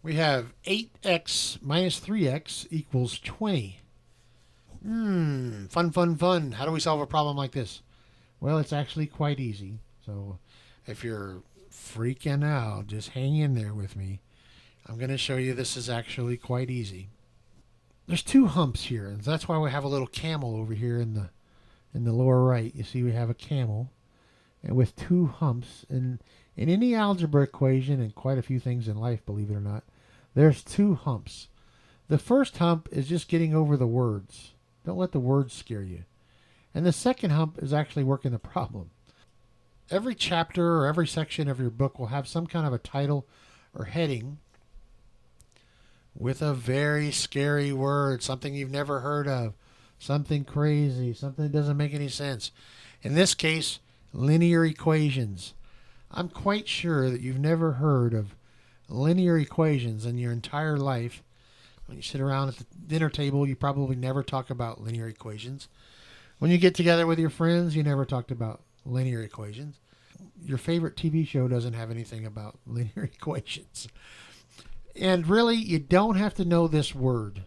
We have 8x minus 3x equals 20. Fun, fun, fun. How do we solve a problem like this? Well, it's actually quite easy. So if you're freaking out, just hang in there with me. I'm going to show you this is actually quite easy. There's two humps here, and that's why we have a little camel over here in the lower right. You see we have a camel and with two humps. And in any algebra equation and quite a few things in life, believe it or not, there's two humps. The first hump is just getting over the words. Don't let the words scare you. And the second hump is actually working the problem. Every chapter or every section of your book will have some kind of a title or heading with a very scary word, something you've never heard of, something crazy, something that doesn't make any sense. In this case, linear equations. I'm quite sure that you've never heard of linear equations in your entire life. When you sit around at the dinner table, you probably never talk about linear equations. When you get together with your friends, you never talked about linear equations. Your favorite TV show doesn't have anything about linear equations. And really, you don't have to know this word.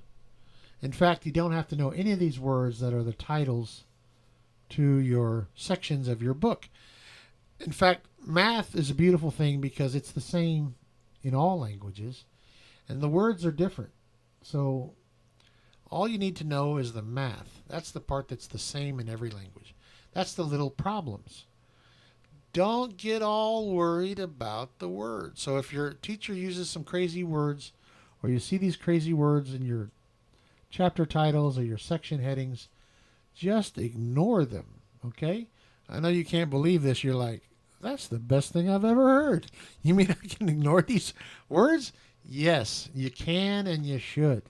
In fact, you don't have to know any of these words that are the titles to your sections of your book. In fact, math is a beautiful thing because it's the same in all languages, and the words are different. So all you need to know is the math. That's the part that's the same in every language. That's the little problems. Don't get all worried about the words. So if your teacher uses some crazy words, or you see these crazy words in your chapter titles or your section headings, just ignore them, okay? I know you can't believe this. You're like, that's the best thing I've ever heard. You mean I can ignore these words? Yes, you can and you should,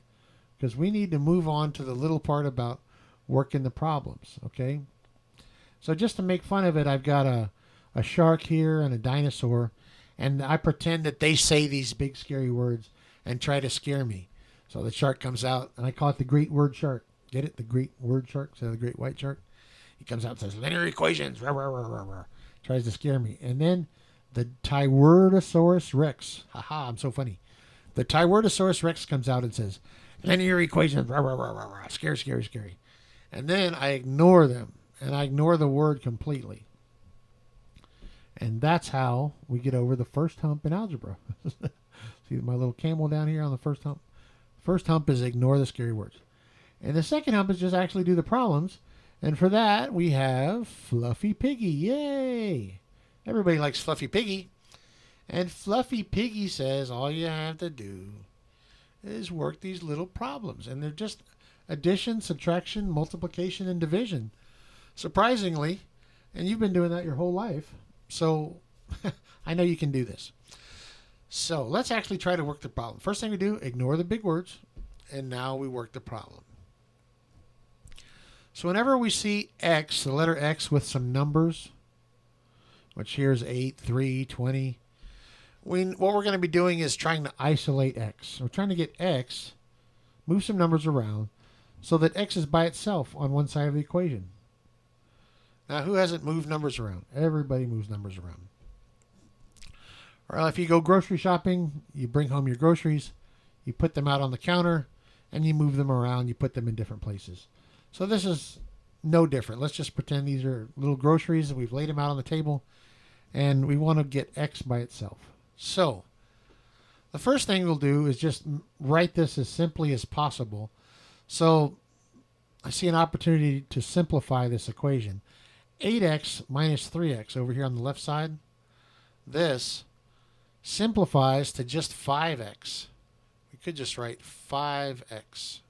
because we need to move on to the little part about working the problems, okay? So just to make fun of it, I've got a shark here and a dinosaur, and I pretend that they say these big scary words and try to scare me. So the shark comes out, and I call it the great word shark. Get it? The great word shark instead of the great white shark. He comes out and says, linear equations, rah, rah, rah, rah, rah. Tries to scare me. And then the Tyrannosaurus Rex. Haha, I'm so funny. The Tyrannosaurus Rex comes out and says, linear equations, rah, rah, rah, rah, rah. Scary, scary, scary. And then I ignore them, and I ignore the word completely. And that's how we get over the first hump in algebra. See my little camel down here on the first hump? First hump is ignore the scary words. And the second hump is just actually do the problems. And for that, we have Fluffy Piggy. Yay! Everybody likes Fluffy Piggy. And Fluffy Piggy says all you have to do is work these little problems. And they're just addition, subtraction, multiplication, and division. Surprisingly, and you've been doing that your whole life, so I know you can do this. So let's actually try to work the problem. First thing we do, ignore the big words, and now we work the problem. So whenever we see X, the letter X with some numbers, which here is 8, 3, 20, what we're going to be doing is trying to isolate X. We're trying to get X, move some numbers around, so that X is by itself on one side of the equation. Now, who hasn't moved numbers around? Everybody moves numbers around. Or if you go grocery shopping, you bring home your groceries, you put them out on the counter, and you move them around. You put them in different places. So this is no different. Let's just pretend these are little groceries, and we've laid them out on the table, and we want to get X by itself. So the first thing we'll do is just write this as simply as possible. So I see an opportunity to simplify this equation. 8x minus 3x over here on the left side, this simplifies to just 5x. We could just write 5x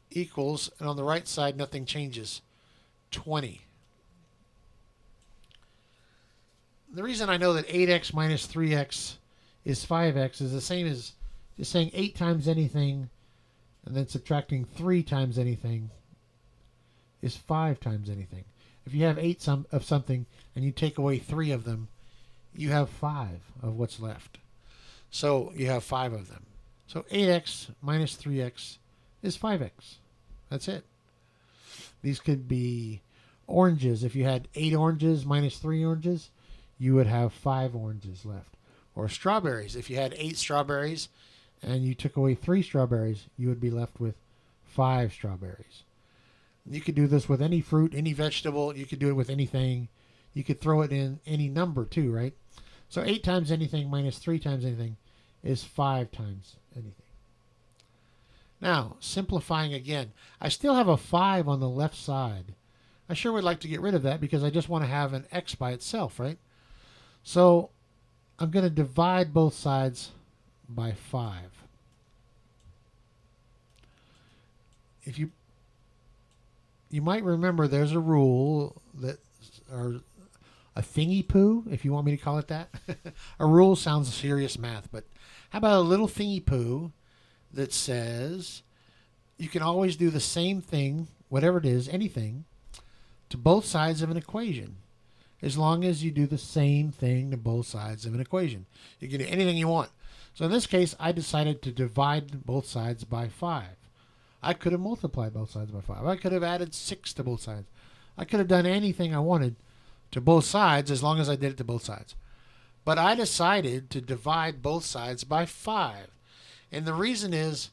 equals, and on the right side nothing changes, 20. The reason I know that 8x minus 3x is 5x is the same as just saying 8 times anything and then subtracting 3 times anything is 5 times anything. If you have 8 of something and you take away 3 of them, you have 5 of what's left. So you have 5 of them. So 8x minus 3x is 5x. That's it. These could be oranges. If you had 8 oranges minus 3 oranges, you would have 5 oranges left. Or strawberries. If you had 8 strawberries and you took away 3 strawberries, you would be left with 5 strawberries. You could do this with any fruit, any vegetable. You could do it with anything. You could throw it in any number too, right? So 8 times anything minus 3 times anything is 5 times anything. Now, simplifying again. I still have a 5 on the left side. I sure would like to get rid of that because I just want to have an x by itself, right? So I'm going to divide both sides by 5. If you might remember there's a rule that, or a thingy poo, if you want me to call it that. A rule sounds serious math, but how about a little thingy poo that says you can always do the same thing, whatever it is, anything, to both sides of an equation, as long as you do the same thing to both sides of an equation. You can do anything you want. So in this case, I decided to divide both sides by 5. I could have multiplied both sides by 5. I could have added 6 to both sides. I could have done anything I wanted to both sides as long as I did it to both sides. But I decided to divide both sides by 5. And the reason is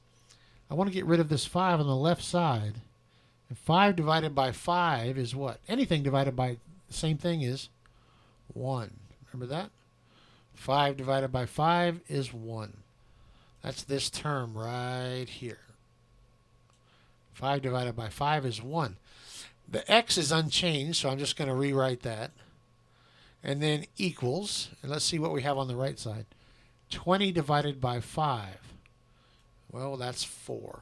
I want to get rid of this 5 on the left side. And 5 divided by 5 is what? Anything divided by the same thing is 1. Remember that? 5 divided by 5 is 1. That's this term right here. 5 divided by 5 is 1. The x is unchanged, so I'm just going to rewrite that. And then equals, and let's see what we have on the right side. 20 divided by 5. Well, that's 4.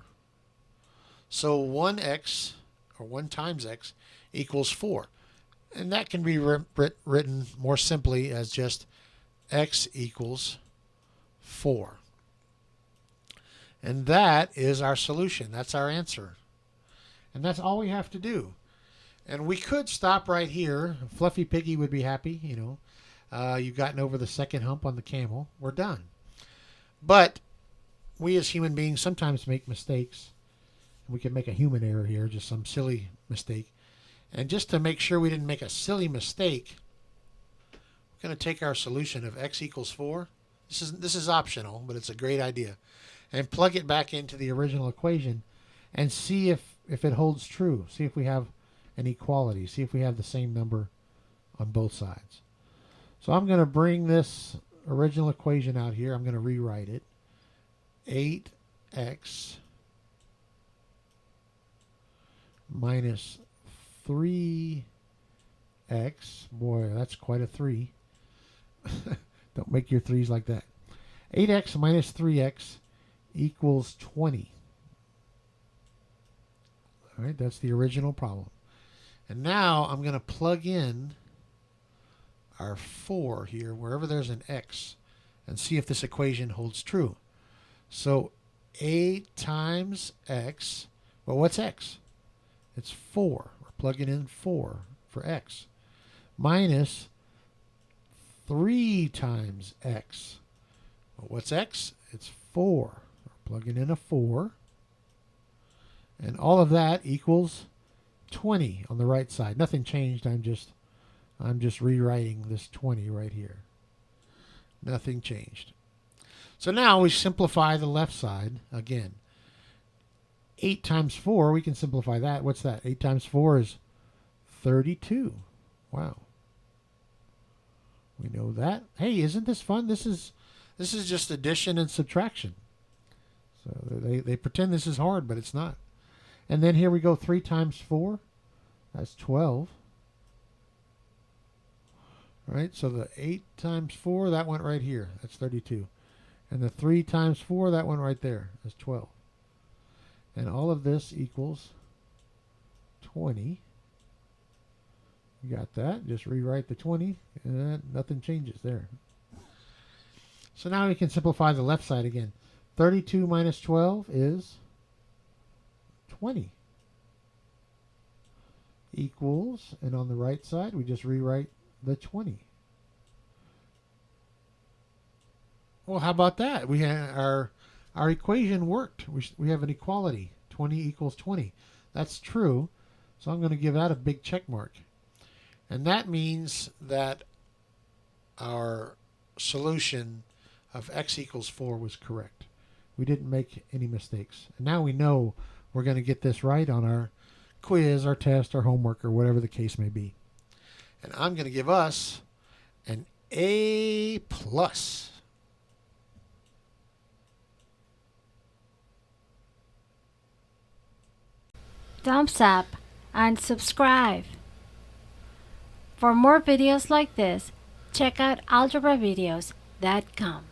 So 1x, or 1 times x, equals 4. And that can be written more simply as just x equals 4. And that is our solution. That's our answer. And that's all we have to do. And we could stop right here. Fluffy Piggy would be happy, you know. You've gotten over the second hump on the camel. We're done. But we as human beings sometimes make mistakes. We can make a human error here, just some silly mistake. And just to make sure we didn't make a silly mistake, we're going to take our solution of x equals 4. This is optional, but it's a great idea. And plug it back into the original equation and see if it holds true. See if we have an equality. See if we have the same number on both sides. So I'm going to bring this original equation out here. I'm going to rewrite it. 8x minus 3x. Boy, that's quite a 3. Don't make your 3's like that. 8x minus 3x equals 20. All right, that's the original problem. And now I'm going to plug in our 4 here, wherever there's an x, and see if this equation holds true. So 8 times x, well, what's x? It's 4. We're plugging in 4 for x. Minus 3 times x. Well, what's x? It's 4. We're plugging in a 4. And all of that equals 20 on the right side. Nothing changed. I'm just rewriting this 20 right here. Nothing changed. So now we simplify the left side again. 8 times 4, we can simplify that. What's that? 8 times 4 is 32. Wow. We know that. Hey, isn't this fun? This is just addition and subtraction. So they pretend this is hard, but it's not. And then here we go, 3 times 4. That's 12. All right, so the 8 times 4, that went right here. That's 32. And the 3 times 4, that went right there. That's 12. And all of this equals 20. You got that. Just rewrite the 20, and nothing changes there. So now we can simplify the left side again. 32 minus 12 is 20. Equals, and on the right side, we just rewrite the 20. Well, how about that? We have our equation worked. We have an equality. 20 equals 20. That's true. So I'm going to give that a big check mark. And that means that our solution of x equals 4 was correct. We didn't make any mistakes. And now we know we're going to get this right on our quiz, our test, our homework, or whatever the case may be. And I'm going to give us an A+. Thumbs up and subscribe. For more videos like this, check out algebravideos.com.